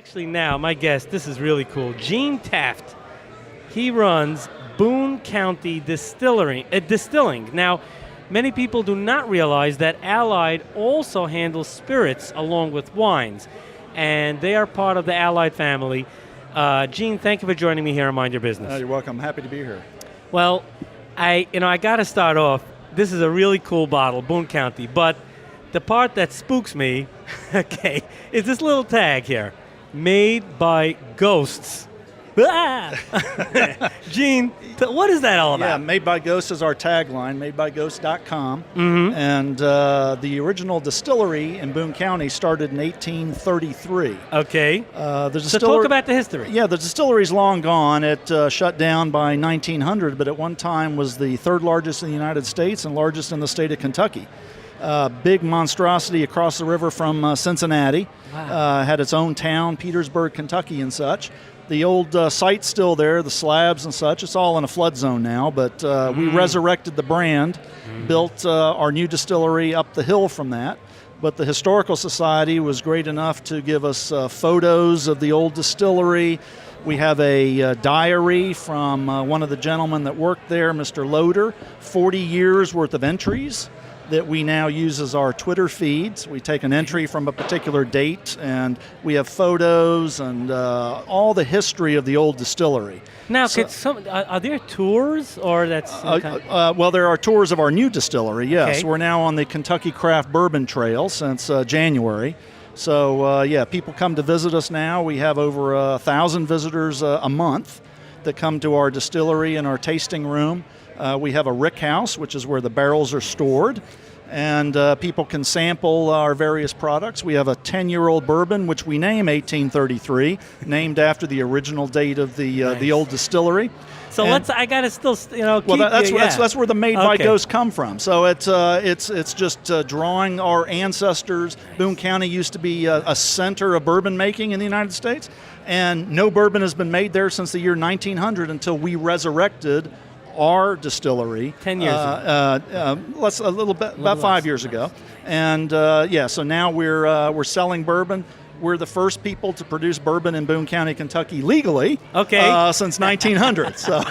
Actually, now, my guest, this is really cool. Gene Taft. He runs Boone County Distilling. Now, many people do not realize that Allied also handles spirits along with wines, and they are part of the Allied family. Gene, thank you for joining me here on Mind Your Business. You're welcome. Happy to be here. Well, I got to start off. This is a really cool bottle, Boone County, but the part that spooks me, okay, is this little tag here. Made by ghosts. Gene, what is that all about? Yeah, Made by Ghosts is our tagline, madebyghosts.com. Mm-hmm. And the original distillery in Boone County started in 1833. Okay. So talk about the history. Yeah, the distillery's long gone. It shut down by 1900, but at one time was the third largest in the United States and largest in the state of Kentucky. Big monstrosity across the river from Cincinnati. Wow. Had its own town, Petersburg, Kentucky and such. The old site's still there, the slabs and such. It's all in a flood zone now, but we resurrected the brand, built our new distillery up the hill from that. But the Historical Society was great enough to give us photos of the old distillery. We have a diary from one of the gentlemen that worked there, Mr. Loader, 40 years worth of entries that we now use as our Twitter feeds. We take an entry from a particular date, and we have photos and all the history of the old distillery. Now, are there tours, or that's... well, there are tours of our new distillery, yes. Okay. We're now on the Kentucky Craft Bourbon Trail since January. So, people come to visit us now. We have over 1,000 visitors a month that come to our distillery and our tasting room. We have a rick house, which is where the barrels are stored, and people can sample our various products. We have a 10-year-old bourbon, which we name 1833, named after the original date of the old distillery. So I got to still, keep well, that's where the Made by Ghosts come from. So it's just drawing our ancestors. Boone County used to be a center of bourbon making in the United States, and no bourbon has been made there since the year 1900 until we resurrected our distillery 10 years ago. About 5 years ago. And so now we're selling bourbon. We're the first people to produce bourbon in Boone County, Kentucky legally since 1900. So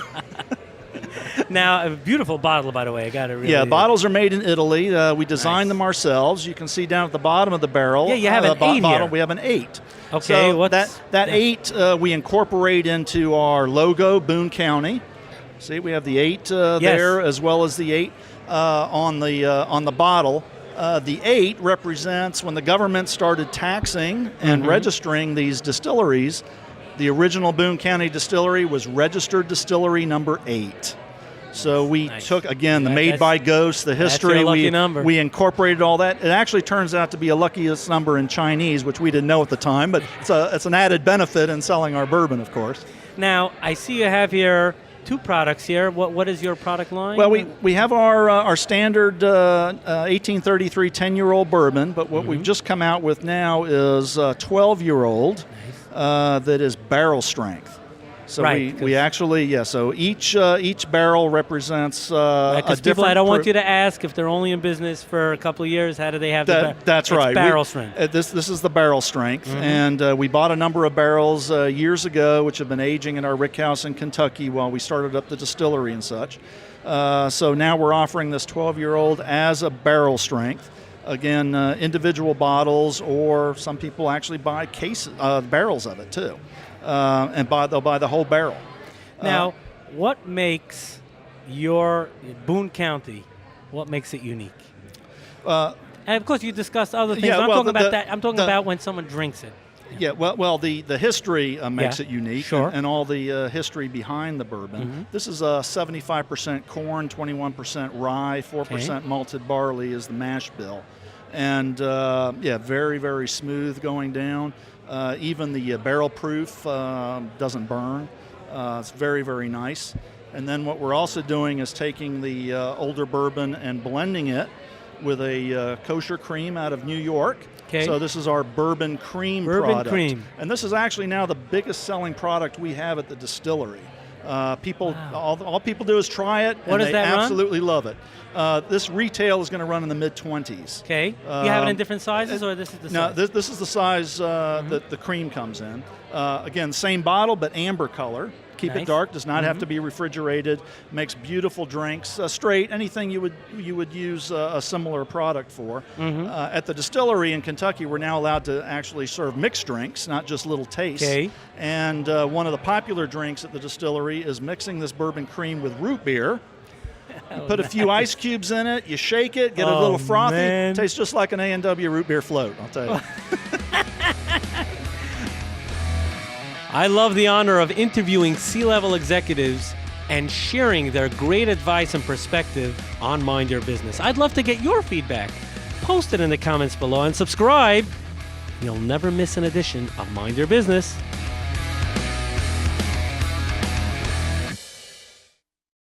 now, a beautiful bottle, by the way. I got to really... Yeah, bottles are made in Italy. We designed them ourselves. You can see down at the bottom of the barrel. Yeah, you have an 8 bottle. here. We have an 8. Okay, so that 8 we incorporate into our logo, Boone County. See, we have the 8 there, as well as the 8 on the bottle. The 8 represents when the government started taxing and registering these distilleries. The original Boone County distillery was registered distillery number 8. So we took, again, the Made by Ghosts, the history. That's your lucky number. We incorporated all that. It actually turns out to be a luckiest number in Chinese, which we didn't know at the time, but it's an added benefit in selling our bourbon, of course. Now, I see you have here 2 products here. What is your product line? Well, we have our standard 1833 10-year-old bourbon, but what we've just come out with now is 12-year-old that is barrel strength. So we actually, so each barrel represents a different... People, I don't want you to ask if they're only in business for a couple of years, how do they have That's right. Barrel strength. This is the barrel strength, and we bought a number of barrels years ago, which have been aging in our rick house in Kentucky while we started up the distillery and such. So now we're offering this 12-year-old as a barrel strength. Again, individual bottles, or some people actually buy barrels of it too. And they'll buy the whole barrel. Now, what makes your Boone County, what makes it unique? And of course, you discussed other things. I'm talking about that. I'm talking about when someone drinks it. Yeah, well, the history makes it unique, sure. and all the history behind the bourbon. This is 75% corn, 21% rye, 4% malted barley is the mash bill. And, very, very smooth going down. Even the barrel proof doesn't burn. It's very, very nice. And then what we're also doing is taking the older bourbon and blending it with a kosher cream out of New York. Okay. So this is our bourbon cream product. Cream. And this is actually now the biggest selling product we have at the distillery. People, all people do is try it, What and does they that run? absolutely love it. This retail is going to run in the mid-20s. Okay. You have it in different sizes, or this is the No, size? this is the size that the cream comes in. Again, same bottle, but amber color. Keep Nice. it dark. Does not have to be refrigerated. Makes beautiful drinks. Straight, anything you would use a similar product for. At the distillery in Kentucky, we're now allowed to actually serve mixed drinks, not just little tastes. Okay. And one of the popular drinks at the distillery is mixing this bourbon cream with root beer. You put a few ice cubes in it, you shake it, get it a little frothy. Man. Tastes just like an A&W root beer float, I'll tell you. I love the honor of interviewing C-level executives and sharing their great advice and perspective on Mind Your Business. I'd love to get your feedback. Post it in the comments below and subscribe. You'll never miss an edition of Mind Your Business.